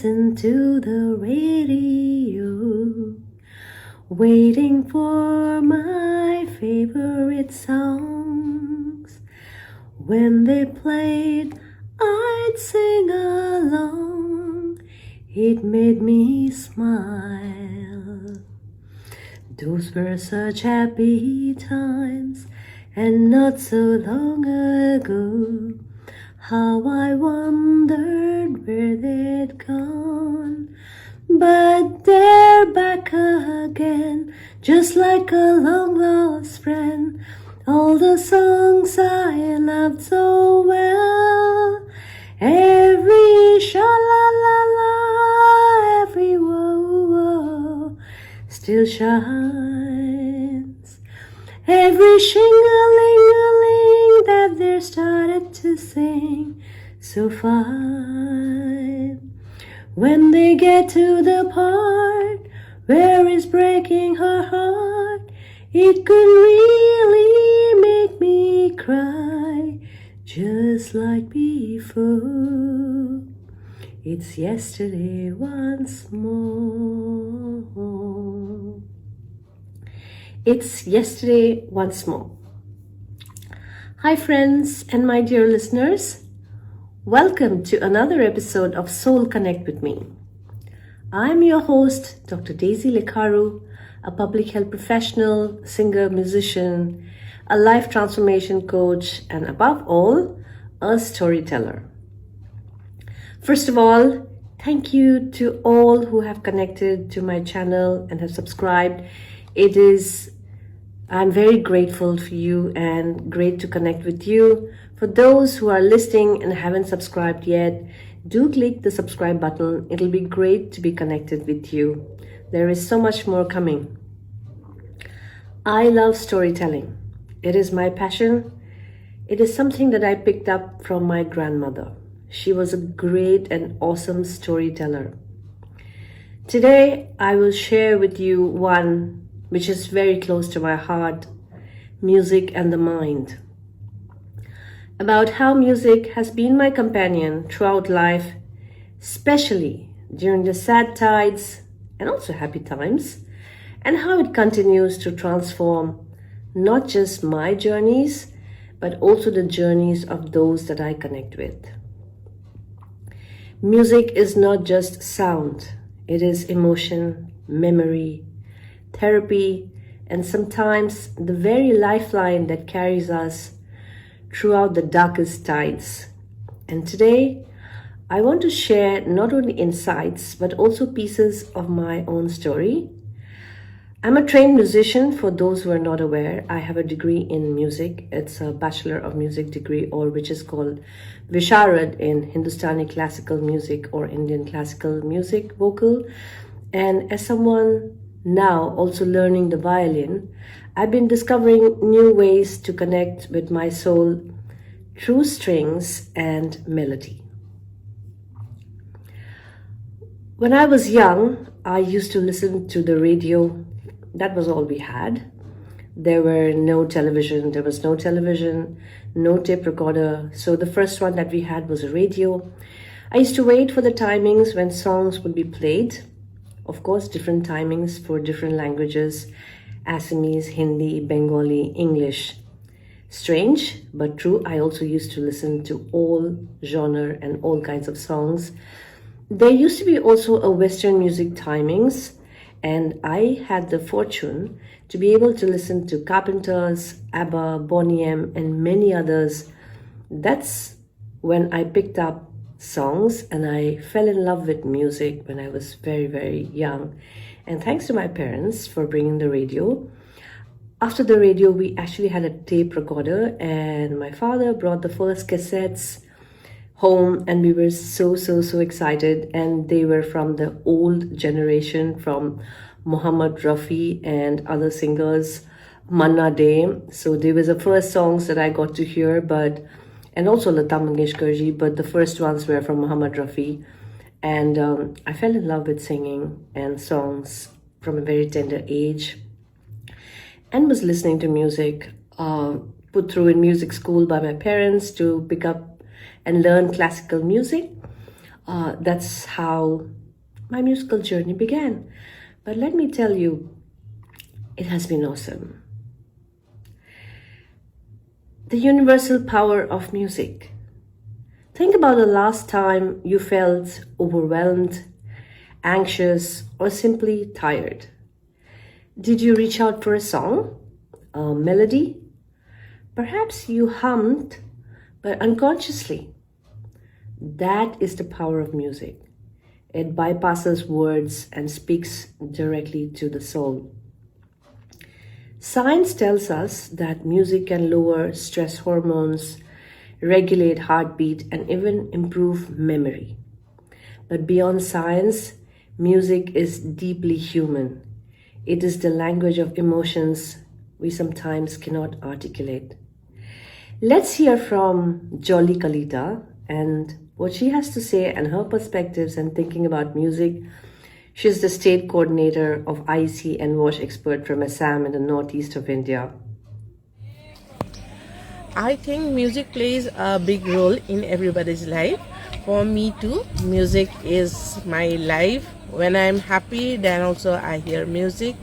listen to the radio, waiting for my favorite songs. When they played, I'd sing along. It made me smile. Those were such happy times, and not so long ago. How I wondered where they'd gone. But they're back again, just like a long lost friend. All the songs I loved so well, every sha-la-la-la, every whoa-whoa still shines. Every shing-a-ling-a-ling that they started to sing so fine. When they get to the part where it's breaking her heart, it could really make me cry, just like before. It's yesterday once more. It's yesterday once more. Hi friends and my dear listeners. Welcome to another episode of Soul Connect with me. I'm your host, Dr. Daisy Lekharu, a public health professional, singer, musician, a life transformation coach, and above all, a storyteller. First of all, thank you to all who have connected to my channel and have subscribed. I'm very grateful for you and great to connect with you. For those who are listening and haven't subscribed yet, do click the subscribe button. It'll be great to be connected with you. There is so much more coming. I love storytelling. It is my passion. It is something that I picked up from my grandmother. She was a great and awesome storyteller. Today, I will share with you one which is very close to my heart, music and the mind. About how music has been my companion throughout life, especially during the sad tides and also happy times, and how it continues to transform not just my journeys, but also the journeys of those that I connect with. Music is not just sound, it is emotion, memory, therapy, and sometimes the very lifeline that carries us throughout the darkest tides. And today, I want to share not only insights, but also pieces of my own story. I'm a trained musician. For those who are not aware, I have a degree in music. It's a Bachelor of Music degree, or which is called Visharad in Hindustani classical music or Indian classical music vocal. And as someone now also learning the violin, I've been discovering new ways to connect with my soul through strings and melody. When I was young, I used to listen to the radio. That was all we had. There was no television, no tape recorder. So the first one that we had was a radio. I used to wait for the timings when songs would be played. Of course, different timings for different languages, Assamese, Hindi, Bengali, English. Strange, but true, I also used to listen to all genre and all kinds of songs. There used to be also a Western music timings, and I had the fortune to be able to listen to Carpenters, ABBA, Boney M, and many others. That's when I picked up songs and I fell in love with music when I was very, very young. And thanks to my parents for bringing the radio. After the radio, we actually had a tape recorder, and my father brought the first cassettes home, and we were so excited. And they were from the old generation, from Muhammad Rafi and other singers, Manna Day. So they were the first songs that I got to hear, and also Lata Mangeshkar ji, but the first ones were from Muhammad Rafi. And I fell in love with singing and songs from a very tender age, and was listening to music, put through in music school by my parents to pick up and learn classical music. That's how my musical journey began. But let me tell you, it has been awesome. The universal power of music. Think about the last time you felt overwhelmed, anxious, or simply tired. Did you reach out for a song, a melody? Perhaps you hummed, but unconsciously. That is the power of music. It bypasses words and speaks directly to the soul. Science tells us that music can lower stress hormones, regulate heartbeat, and even improve memory. But beyond science, music is deeply human. It is the language of emotions we sometimes cannot articulate. Let's hear from Jolly Kalita and what she has to say and her perspectives and thinking about music. She's the state coordinator of IC and Wash expert from Assam in the northeast of India. I think music plays a big role in everybody's life. For me too, music is my life. When I'm happy, then also I hear music.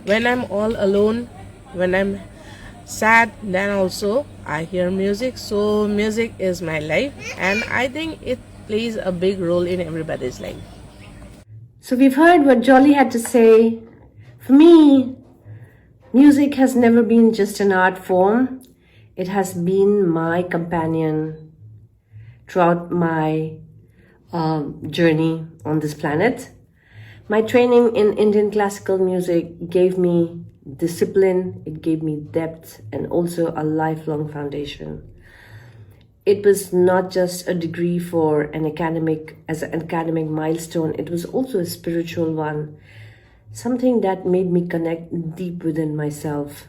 When I'm all alone, when I'm sad, then also I hear music. So music is my life, and I think it plays a big role in everybody's life. So we've heard what Jolly had to say. For me, music has never been just an art form. It has been my companion throughout my journey on this planet. My training in Indian classical music gave me discipline, it gave me depth, and also a lifelong foundation. It was not just a degree for as an academic milestone, it was also a spiritual one, something that made me connect deep within myself.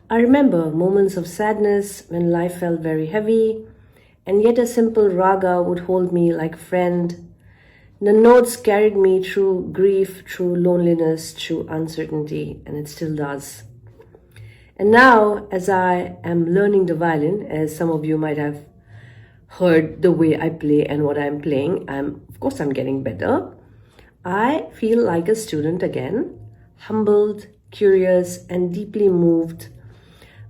I remember moments of sadness when life felt very heavy, and yet a simple raga would hold me like a friend. The notes carried me through grief, through loneliness, through uncertainty, and it still does. And now, as I am learning the violin, as some of you might have heard the way I play and what I'm playing, of course I'm getting better. I feel like a student again, humbled, curious, and deeply moved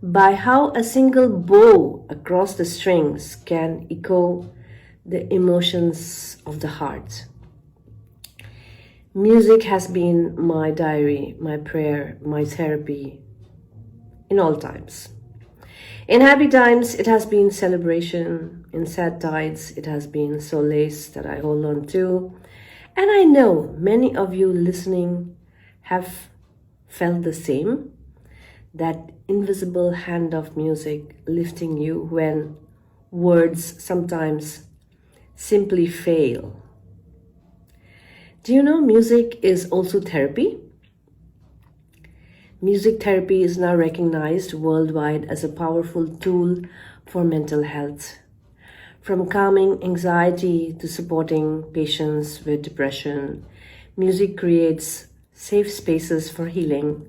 by how a single bow across the strings can echo the emotions of the heart. Music has been my diary, my prayer, my therapy in all times. In happy times, it has been celebration. In sad times, it has been solace that I hold on to. And I know many of you listening have felt the same, that invisible hand of music lifting you when words sometimes simply fail. Do you know music is also therapy? Music therapy is now recognized worldwide as a powerful tool for mental health. From calming anxiety to supporting patients with depression, music creates safe spaces for healing.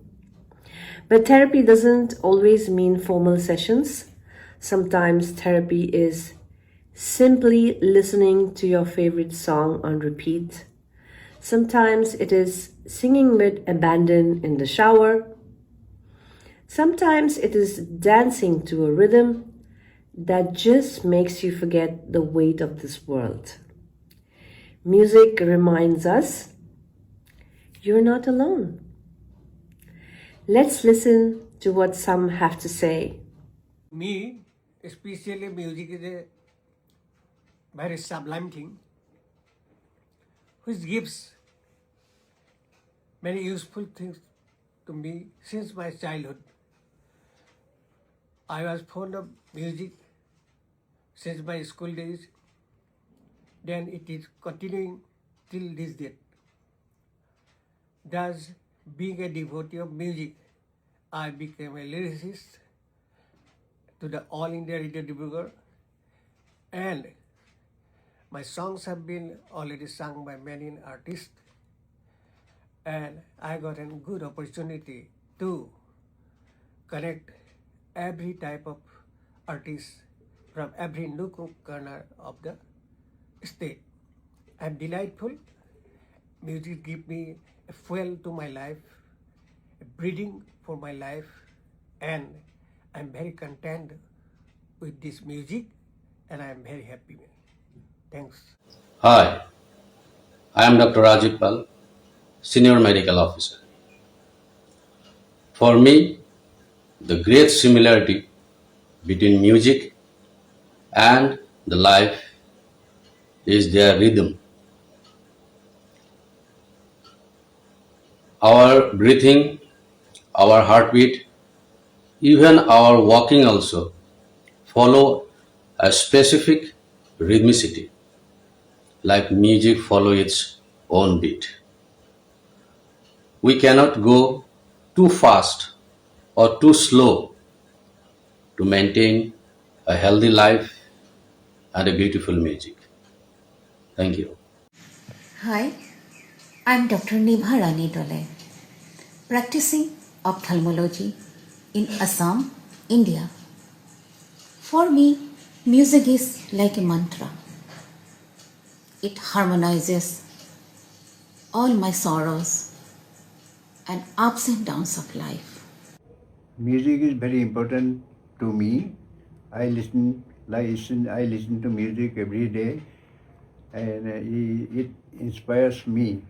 But therapy doesn't always mean formal sessions. Sometimes therapy is simply listening to your favorite song on repeat. Sometimes it is singing with abandon in the shower. Sometimes it is dancing to a rhythm that just makes you forget the weight of this world. Music reminds us you're not alone. Let's listen to what some have to say. Me, especially music is a very sublime thing which gives many useful things to me since my childhood. I was fond of music since my school days, then it is continuing till this date. Thus, being a devotee of music, I became a lyricist to the All India Radio Dibrugarh, and my songs have been already sung by many artists, and I got a good opportunity to connect every type of artist from every nook and corner of the state. I'm delightful. Music gives me a fuel to my life, a breathing for my life, and I'm very content with this music, and I'm very happy. Thanks. Hi, I am Dr. Rajiv Pal, Senior Medical Officer. For me, the great similarity between music and the life is their rhythm. Our breathing, our heartbeat, even our walking also follow a specific rhythmicity, like music follow its own beat. We cannot go too fast or too slow to maintain a healthy life and a beautiful music. Thank you. Hi, I'm Dr. Nibha Rani Dole, practicing ophthalmology in Assam, India. For me, music is like a mantra. It harmonizes all my sorrows and ups and downs of life. Music is very important to me. I listen to music every day, and it inspires me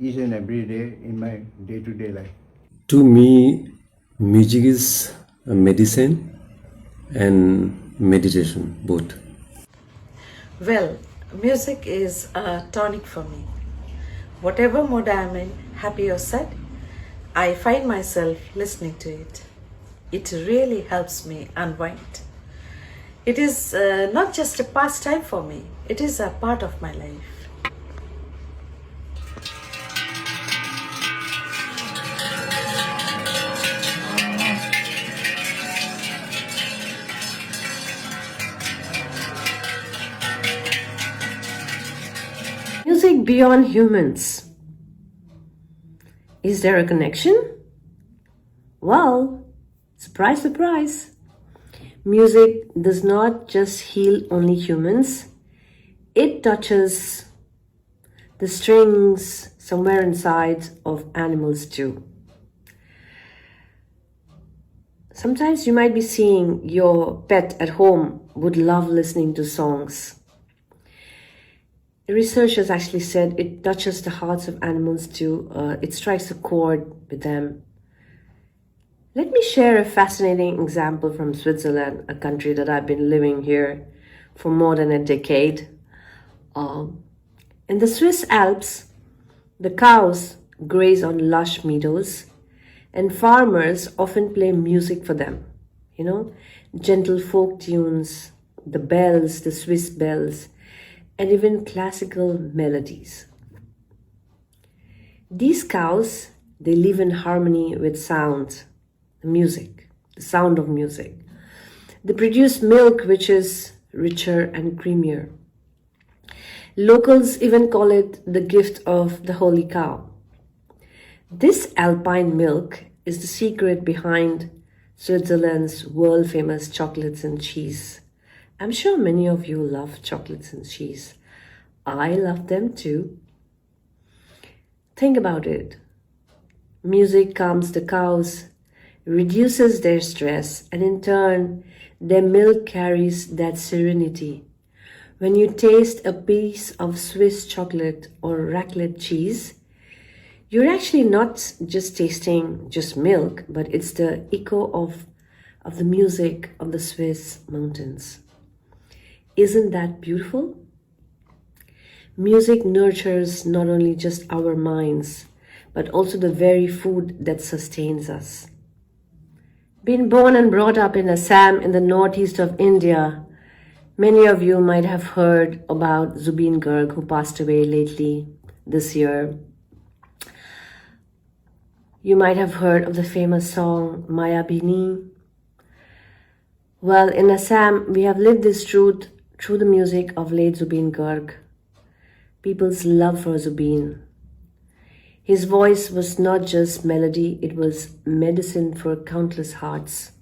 each and every day in my day-to-day life. To me, music is a medicine and meditation, both. Well, music is a tonic for me. Whatever mood I'm in, happy or sad, I find myself listening to it. It really helps me unwind. It is not just a pastime for me, it is a part of my life. Music beyond humans. Is there a connection? Well, surprise, surprise. Music does not just heal only humans, it touches the strings somewhere inside of animals too. Sometimes you might be seeing your pet at home would love listening to songs. Research has actually said it touches the hearts of animals too. It strikes a chord with them. Let me share a fascinating example from Switzerland, a country that I've been living here for more than a decade. In the Swiss Alps, the cows graze on lush meadows, and farmers often play music for them. You know, gentle folk tunes, the bells, the Swiss bells, and even classical melodies. These cows, they live in harmony with sound, music, the sound of music. They produce milk which is richer and creamier. Locals even call it the gift of the holy cow. This alpine milk is the secret behind Switzerland's world-famous chocolates and cheese. I'm sure many of you love chocolates and cheese. I love them too. Think about it. Music calms the cows, reduces their stress, and in turn, their milk carries that serenity. When you taste a piece of Swiss chocolate or raclette cheese, you're actually not just tasting just milk, but it's the echo of the music of the Swiss mountains. Isn't that beautiful? Music nurtures not only just our minds, but also the very food that sustains us. Being born and brought up in Assam in the northeast of India, many of you might have heard about Zubeen Garg, who passed away lately this year. You might have heard of the famous song Maya Bini. Well, in Assam, we have lived this truth through the music of late Zubeen Garg. People's love for Zubeen. His voice was not just melody, it was medicine for countless hearts.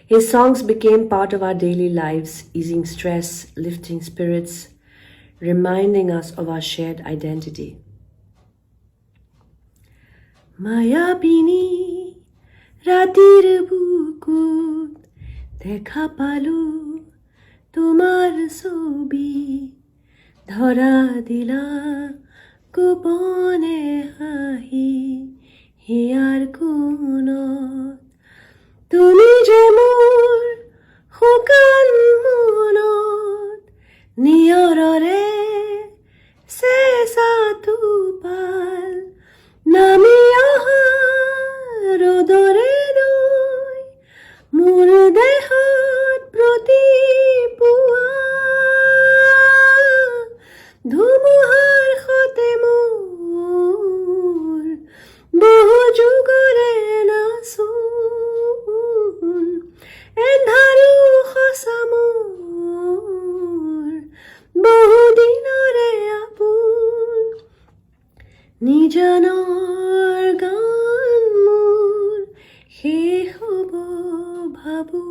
His songs became part of our daily lives, easing stress, lifting spirits, reminding us of our shared identity. মায়াবিনী রাতের বুকুত দেখা পালু তোমার ছবি ধরা দিলা গোপনে হাহি here কোনত তুমি যে মোৰ শুকান মনত নিয়ৰৰে চেঁচা টোপাল নামি অহা ৰ'দৰে নৈ মোৰ দেহত প্ৰতিপুৱা ধুমুহাৰ সতে মোৰ বহু যুগৰে নাচোন এন্ধাৰো সঁচা মোৰ বহু দিনৰে আপোন নিজানৰ গান মোৰ শেষ হ'ব ভাবো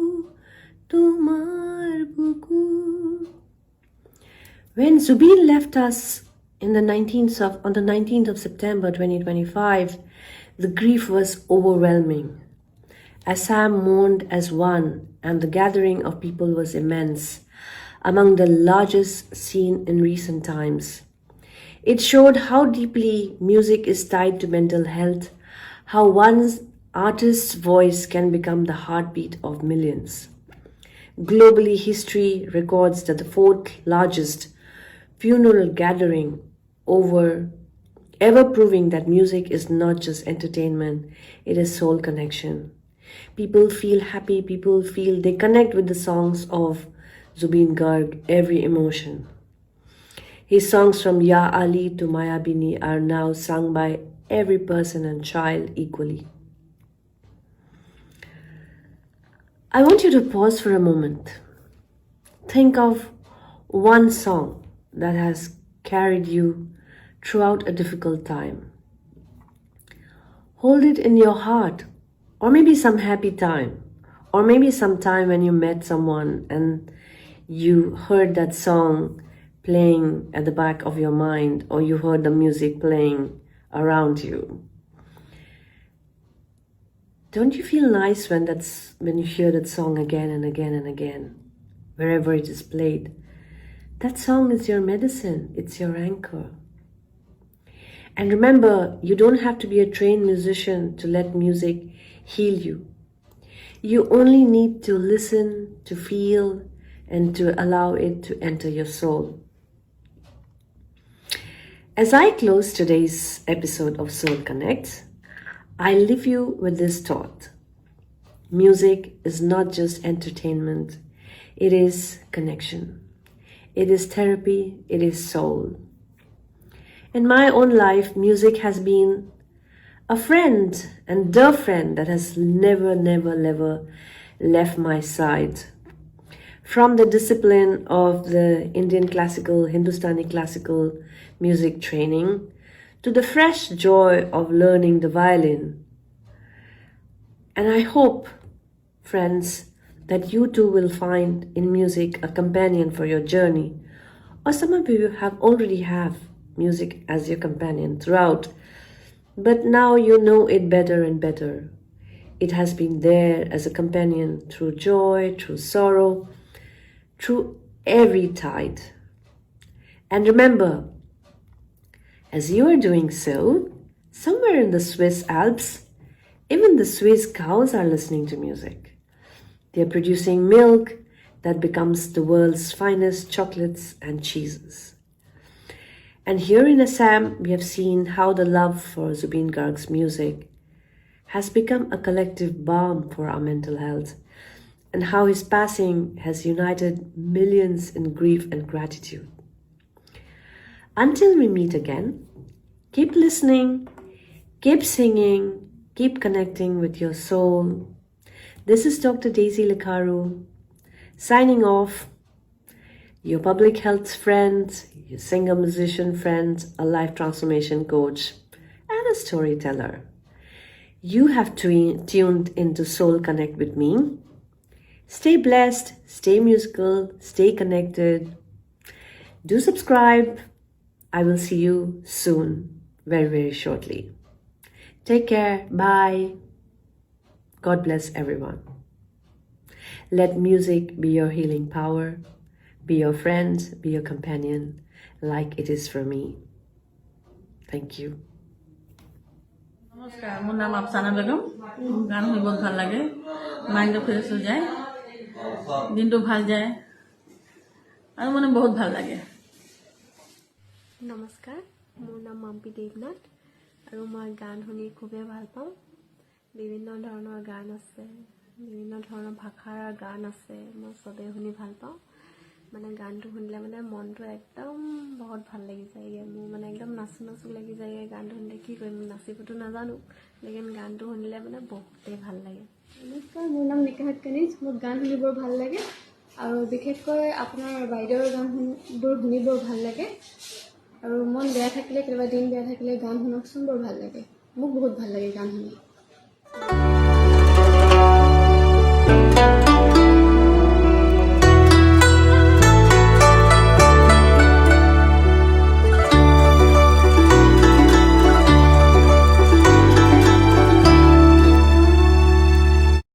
তোমাৰ বুকুত. When Zubeen left us on the 19th of September 2025, the grief was overwhelming. Assam mourned as one, and the gathering of people was immense, among the largest seen in recent times. It showed how deeply music is tied to mental health, how one's artist's voice can become the heartbeat of millions. Globally, history records that the fourth largest funeral gathering ever proving that music is not just entertainment, it is soul connection. People feel happy, they connect with the songs of Zubeen Garg, every emotion. His songs from Ya Ali to Mayabini are now sung by every person and child equally. I want you to pause for a moment. Think of one song that has carried you throughout a difficult time. Hold it in your heart, or maybe some happy time, or maybe some time when you met someone and you heard that song playing at the back of your mind, or you heard the music playing around you. Don't you feel nice when you hear that song again and again and again, wherever it is played? That song is your medicine, it's your anchor. And remember, you don't have to be a trained musician to let music heal you. You only need to listen, to feel, and to allow it to enter your soul. As I close today's episode of Soul Connects, I leave you with this thought. Music is not just entertainment, it is connection. It is therapy, it is soul. In my own life, music has been a friend and the friend that has never left my side. From the discipline of the Indian classical, Hindustani classical music training, to the fresh joy of learning the violin. And I hope, friends, that you too will find in music a companion for your journey. Or some of you already have music as your companion throughout, but now you know it better and better. It has been there as a companion through joy, through sorrow, through every tide. And remember, as you are doing so, somewhere in the Swiss Alps, even the Swiss cows are listening to music. They are producing milk that becomes the world's finest chocolates and cheeses. And here in Assam, we have seen how the love for Zubeen Garg's music has become a collective balm for our mental health, and how his passing has united millions in grief and gratitude. Until we meet again, keep listening, keep singing, keep connecting with your soul. This is Dr. Daisy Lekharu, signing off, your public health friend, your singer-musician friend, a life transformation coach, and a storyteller. You have tuned into Soul Connect with me. Stay blessed, stay musical, stay connected. Do subscribe. I will see you soon, very, very shortly. Take care. Bye. God bless everyone. Let music be your healing power, be your friend, be your companion, like it is for me. Thank you. নমস্কাৰ, মোৰ নাম আফচানা বেগম। গান শুনি বহুত ভাল লাগে, মাইণ্ডটো fresh হৈ যায়, দিনটো ভাল যায় আৰু মানে বহুত ভাল লাগে। নমস্কাৰ, মোৰ নাম মাম্পি দেৱনাথ আৰু মই গান শুনি খুবেই ভাল পাওঁ। বিভিন্ন ধৰণৰ গান আছে, বিভিন্ন ধৰণৰ ভাষাৰ গান আছে, মই চবেই শুনি ভাল পাওঁ। মানে গানটো শুনিলে মানে মনটো একদম বহুত ভাল লাগি যায়গৈ, মোৰ মানে একদম নাচো নাচো লাগি যায়গৈ। গানটো শুনিলে কি কৰিম, নাচিবতো নাজানো, লেকিন গানটো শুনিলে মানে বহুতেই ভাল লাগে। নমস্কাৰ, মোৰ নাম নিকাহত কানিজ। মোক গান শুনি বৰ ভাল লাগে আৰু বিশেষকৈ আপোনাৰ বাইদেউৰ গানবোৰ শুনি বৰ ভাল লাগে। আৰু মন বেয়া থাকিলে, কেতিয়াবা দিন বেয়া থাকিলে গান শুনকচোন, বৰ ভাল লাগে। মোক বহুত ভাল লাগে গান শুনি।